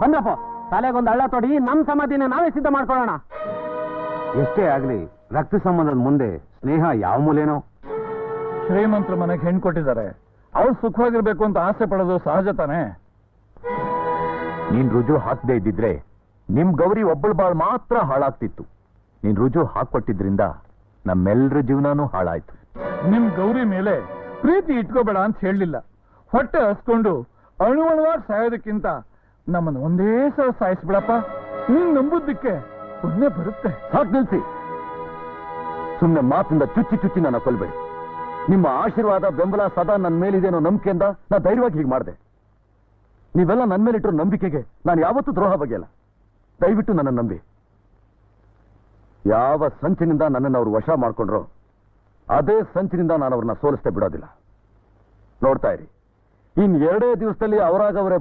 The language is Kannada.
ಬಂದ್ರಪ್ಪ, ತಲೆಗೊಂದು ಹಳ್ಳ ತೊಡಿ ನಮ್ ಸಮಾಧಿನ ನಾವೇ ಸಿದ್ಧ ಮಾಡ್ಕೊಳ್ಳೋಣ. ಎಷ್ಟೇ ಆಗ್ಲಿ ರಕ್ತ ಸಂಬಂಧದ ಮುಂದೆ ಸ್ನೇಹ ಯಾವ ಮೂಲೇನೋ. ಶ್ರೀಮಂತರ ಮನೆಗೆ ಹೆಣ್ಣು ಕೊಟ್ಟಿದ್ದಾರೆ, ಅವ್ರು ಸುಖವಾಗಿರ್ಬೇಕು ಅಂತ ಆಸೆ ಪಡೋದು ಸಹಜ ತಾನೆ. ನೀನ್ ರುಜು ಹಾಕದೇ ಇದ್ದಿದ್ರೆ ನಿಮ್ ಗೌರಿ ಒಬ್ಬಳ ಬಾಳ್ ಮಾತ್ರ ಹಾಳಾಗ್ತಿತ್ತು. ನೀನ್ ರುಜು ಹಾಕೊಟ್ಟಿದ್ರಿಂದ ನಮ್ಮೆಲ್ಲರ ಜೀವನನೂ ಹಾಳಾಯ್ತು. ನಿಮ್ ಗೌರಿ ಮೇಲೆ ಪ್ರೀತಿ ಇಟ್ಕೋಬೇಡ ಅಂತ ಹೇಳಲಿಲ್ಲ. ಹೊಟ್ಟೆ ಹಸ್ಕೊಂಡು ಅಣುವಣುವಾಗಿ ಸಾಯೋದಕ್ಕಿಂತ ನಮ್ಮನ್ನು ಒಂದೇ ಸಲ ಸಾಯಿಸ್ಬಿಡಪ್ಪ. ನೀನ್ ನಂಬುದಕ್ಕೆ ಪುಣ್ಯ ಬರುತ್ತೆ. ಸಾಕು ನಿಲ್ಸಿ. ಸುಮ್ಮನೆ ಮಾತಿಂದ ಚುಚ್ಚಿ ಚುಚ್ಚಿ ನನ್ನ ಕೊಲ್ಬೇಡಿ. ನಿಮ್ಮ ಆಶೀರ್ವಾದ ಬೆಂಬಲ ಸದಾ ನನ್ನ ಮೇಲಿದೇನೋ ನಂಬಿಕೆಯಿಂದ ನಾ ಧೈರ್ಯವಾಗಿ ಹೀಗೆ ಮಾಡಿದೆ. ನೀವೆಲ್ಲ ನನ್ನ ಮೇಲಿಟ್ಟಿರೋ ನಂಬಿಕೆಗೆ ನಾನು ಯಾವತ್ತೂ ದ್ರೋಹ ಬಗೆಯಲ್ಲ. ದಯವಿಟ್ಟು ನನ್ನ ನಂಬಿ. ಯಾವ ಸಂಚಿನಿಂದ ನನ್ನನ್ನು ಅವರು ವಶ ಮಾಡ್ಕೊಂಡ್ರೋ ಅದೇ ಸಂಚಿನಿಂದ ನಾನು ಅವ್ರನ್ನ ಸೋಲಿಸ್ತೇ ಬಿಡೋದಿಲ್ಲ. ನೋಡ್ತಾ ಇರಿ, ಇನ್ 2 ದಿವಸದಲ್ಲಿ ಅವರಾಗವರೇ